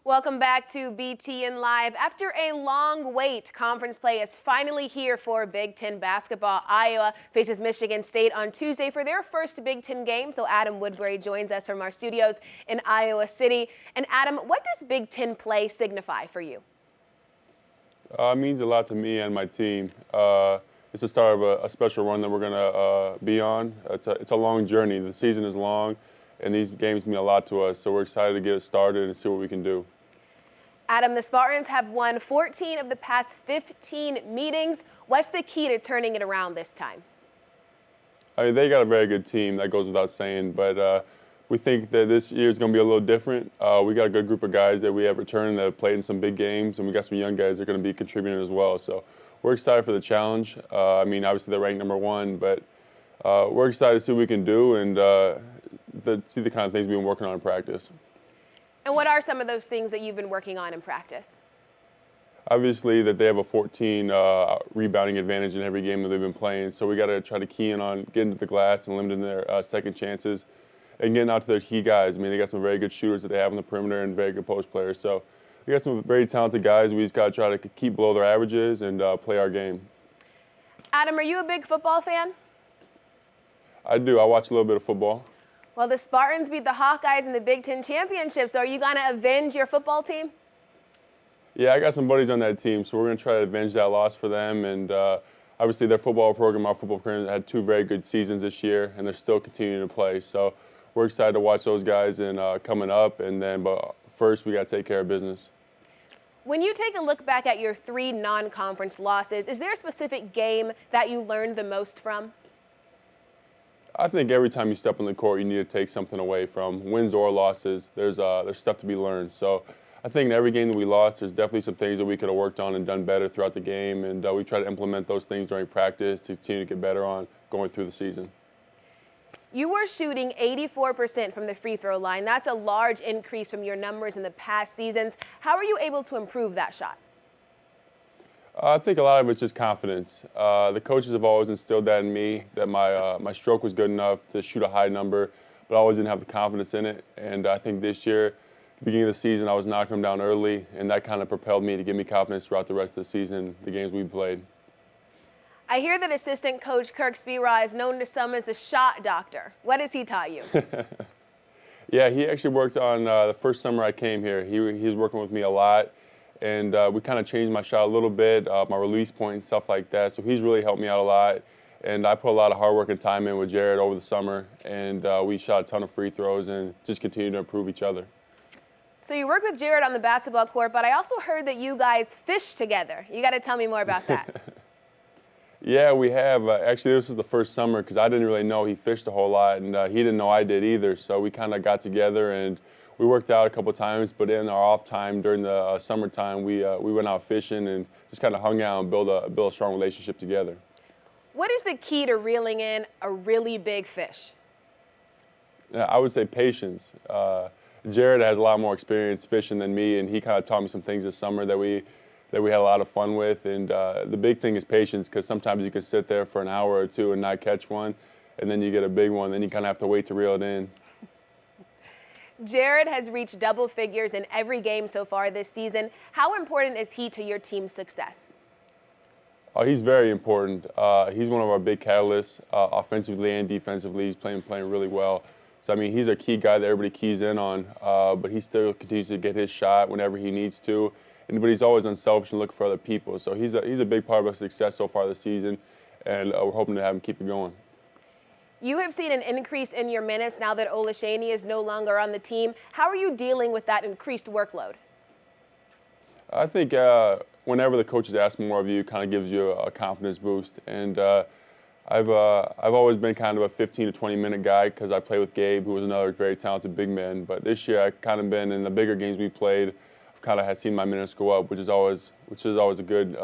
Welcome back to BTN Live. After a long wait, conference play is finally here for Big Ten basketball. Iowa faces Michigan State on Tuesday for their first Big Ten game. So Adam Woodbury joins us from our studios in Iowa City. And Adam, what does Big Ten play signify for you? It means a lot to me and my team. It's the start of a special run that we're going to be on. It's a long journey. The season is long, and these games mean a lot to us. So we're excited to get it started and see what we can do. Adam, the Spartans have won 14 of the past 15 meetings. What's the key to turning it around this time? I mean, they got a very good team, that goes without saying, but we think that this year is going to be a little different. We got a good group of guys that we have returned that have played in some big games, and we got some young guys that are going to be contributing as well. So we're excited for the challenge. I mean, obviously they're ranked #1, but we're excited to see what we can do and see the kind of things we've been working on in practice. And what are some of those things that you've been working on in practice? Obviously that they have a 14 rebounding advantage in every game that they've been playing, so we got to try to key in on getting to the glass and limiting their second chances and getting out to their key guys. I mean, they got some very good shooters that they have on the perimeter and very good post players. So we got some very talented guys. We just got to try to keep below their averages and play our game. Adam, are you a big football fan? I do. I watch a little bit of football. Well, the Spartans beat the Hawkeyes in the Big Ten championship, so are you going to avenge your football team? Yeah, I got some buddies on that team, so we're going to try to avenge that loss for them. And obviously their football program, our football program, had 2 very good seasons this year, and they're still continuing to play. So we're excited to watch those guys and coming up. And then, but first, we got to take care of business. When you take a look back at your 3 non-conference losses, is there a specific game that you learned the most from? I think every time you step on the court, you need to take something away from wins or losses. There's stuff to be learned. So I think in every game that we lost, there's definitely some things that we could have worked on and done better throughout the game. And we try to implement those things during practice to continue to get better on going through the season. You were shooting 84% from the free throw line. That's a large increase from your numbers in the past seasons. How are you able to improve that shot? I think a lot of it's just confidence. The coaches have always instilled that in me, that my stroke was good enough to shoot a high number, but I always didn't have the confidence in it. And I think this year, at the beginning of the season, I was knocking them down early, and that kind of propelled me to give me confidence throughout the rest of the season, the games we played. I hear that assistant coach Kirk Sphere is known to some as the shot doctor. What has he taught you? Yeah, he actually worked on the first summer I came here. He was working with me a lot. And we kind of changed my shot a little bit, my release point and stuff like that. So he's really helped me out a lot. And I put a lot of hard work and time in with Jared over the summer. And we shot a ton of free throws and just continued to improve each other. So you work with Jared on the basketball court, but I also heard that you guys fish together. You got to tell me more about that. Yeah, we have. Actually, this was the first summer because I didn't really know he fished a whole lot. And he didn't know I did either. So we kind of got together and we worked out a couple times, but in our off time during the summertime, we went out fishing and just kind of hung out and build a strong relationship together. What is the key to reeling in a really big fish? Yeah, I would say patience. Jared has a lot more experience fishing than me, and he kind of taught me some things this summer that we had a lot of fun with. And the big thing is patience, because sometimes you can sit there for an hour or 2 and not catch one, and then you get a big one, then you kind of have to wait to reel it in. Jared has reached double figures in every game so far this season. How important is he to your team's success? Oh, he's very important. He's one of our big catalysts, offensively and defensively. He's playing really well. So, I mean, he's a key guy that everybody keys in on, but he still continues to get his shot whenever he needs to. But he's always unselfish and looking for other people. So he's a big part of our success so far this season, and we're hoping to have him keep it going. You have seen an increase in your minutes now that Olaseni is no longer on the team. How are you dealing with that increased workload? I think whenever the coaches ask more of you, it kind of gives you a confidence boost. And I've always been kind of a 15 to 20-minute guy because I play with Gabe, who was another very talented big man. But this year, I've kind of been in the bigger games we played. I've kind of seen my minutes go up, which is always a good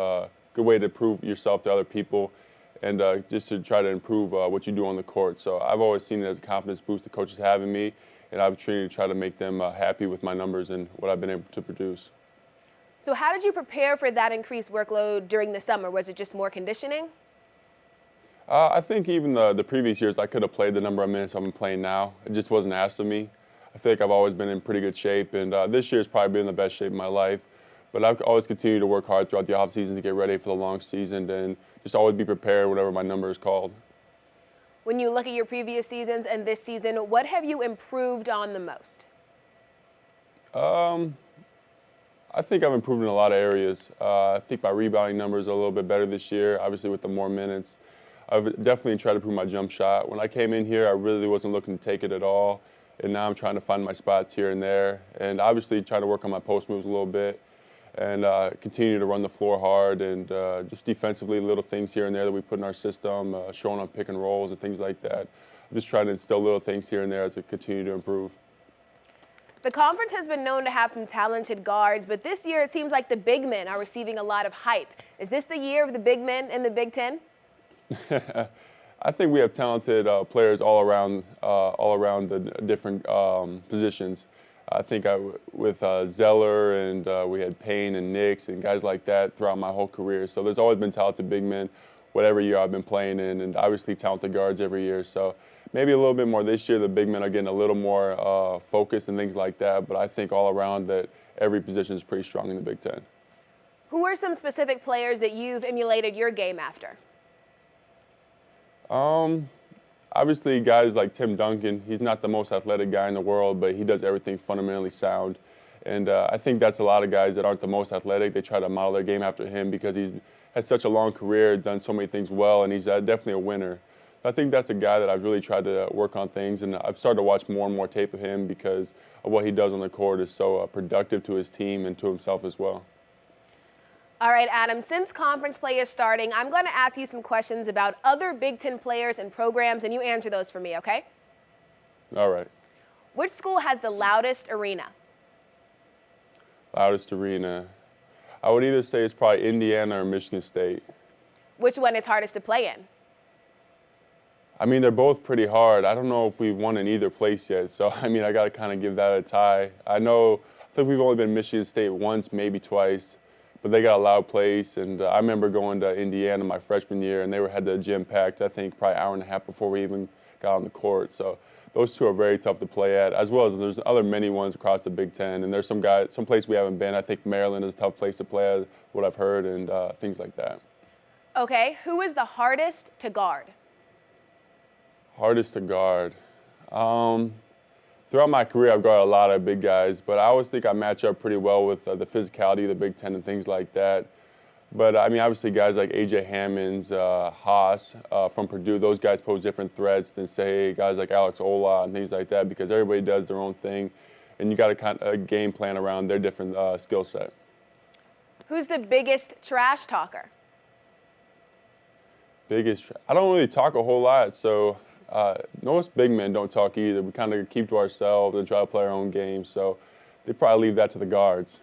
way to prove yourself to other people. And just to try to improve what you do on the court. So I've always seen it as a confidence boost the coaches have in me, and I've tried to try to make them happy with my numbers and what I've been able to produce. So how did you prepare for that increased workload during the summer? Was it just more conditioning? I think even the previous years I could have played the number of minutes I've been playing now. It just wasn't asked of me. I feel like I've always been in pretty good shape, and this year's probably been the best shape of my life. But I've always continued to work hard throughout the offseason to get ready for the long season and just always be prepared whenever my number is called. When you look at your previous seasons and this season, what have you improved on the most? I think I've improved in a lot of areas. I think my rebounding numbers are a little bit better this year, obviously with the more minutes. I've definitely tried to improve my jump shot. When I came in here, I really wasn't looking to take it at all, and now I'm trying to find my spots here and there, and obviously trying to work on my post moves a little bit, and continue to run the floor hard, and just defensively, little things here and there that we put in our system, showing on pick and rolls and things like that. I'm just trying to instill little things here and there as I continue to improve. The conference has been known to have some talented guards, but this year it seems like the big men are receiving a lot of hype. Is this the year of the big men in the Big Ten? I think we have talented players all around the different positions. I think with Zeller and we had Payne and Nix and guys like that throughout my whole career. So there's always been talented big men, whatever year I've been playing in, and obviously talented guards every year. So maybe a little bit more this year. The big men are getting a little more focused and things like that. But I think all around that every position is pretty strong in the Big Ten. Who are some specific players that you've emulated your game after? Obviously, guys like Tim Duncan. He's not the most athletic guy in the world, but he does everything fundamentally sound. And I think that's a lot of guys that aren't the most athletic. They try to model their game after him because he's had such a long career, done so many things well, and he's definitely a winner. I think that's a guy that I've really tried to work on things, and I've started to watch more and more tape of him because of what he does on the court is so productive to his team and to himself as well. All right, Adam, since conference play is starting, I'm going to ask you some questions about other Big Ten players and programs, and you answer those for me, okay? All right. Which school has the loudest arena? Loudest arena. I would either say it's probably Indiana or Michigan State. Which one is hardest to play in? I mean, they're both pretty hard. I don't know if we've won in either place yet, so I mean, I got to kind of give that a tie. I think we've only been Michigan State once, maybe twice, but they got a loud place. And I remember going to Indiana my freshman year, and they had the gym packed, I think, probably an hour and a half before we even got on the court. So those two are very tough to play at, as well as there's other many ones across the Big Ten. And there's some place we haven't been. I think Maryland is a tough place to play at, what I've heard, and things like that. Okay, who is the hardest to guard? Hardest to guard. Throughout my career, I've guarded a lot of big guys, but I always think I match up pretty well with the physicality of the Big Ten and things like that. But, I mean, obviously guys like A.J. Hammonds, Haas from Purdue, those guys pose different threats than, say, guys like Alex Ola and things like that because everybody does their own thing, and you got to kind of game plan around their different skill set. Who's the biggest trash talker? I don't really talk a whole lot, so most big men don't talk either. We kind of keep to ourselves and try to play our own game, so they probably leave that to the guards.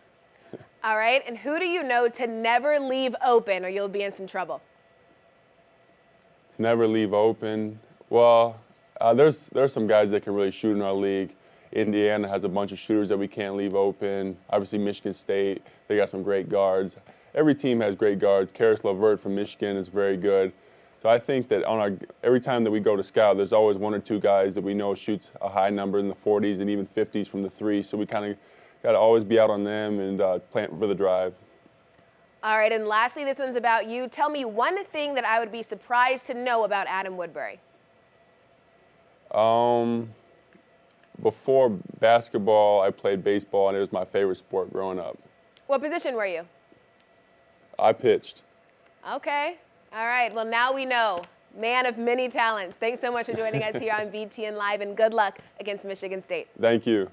All right, and who do you know to never leave open or you'll be in some trouble? To never leave open? Well, there's some guys that can really shoot in our league. Indiana has a bunch of shooters that we can't leave open. Obviously, Michigan State, they got some great guards. Every team has great guards. Karis LeVert from Michigan is very good. So I think that every time that we go to scout, there's always one or two guys that we know shoots a high number in the 40s and even 50s from the three. So we kind of got to always be out on them and plan for the drive. All right, and lastly, this one's about you. Tell me one thing that I would be surprised to know about Adam Woodbury. Before basketball, I played baseball, and it was my favorite sport growing up. What position were you? I pitched. Okay. All right, well, now we know. Man of many talents. Thanks so much for joining us here on BTN Live, and good luck against Michigan State. Thank you.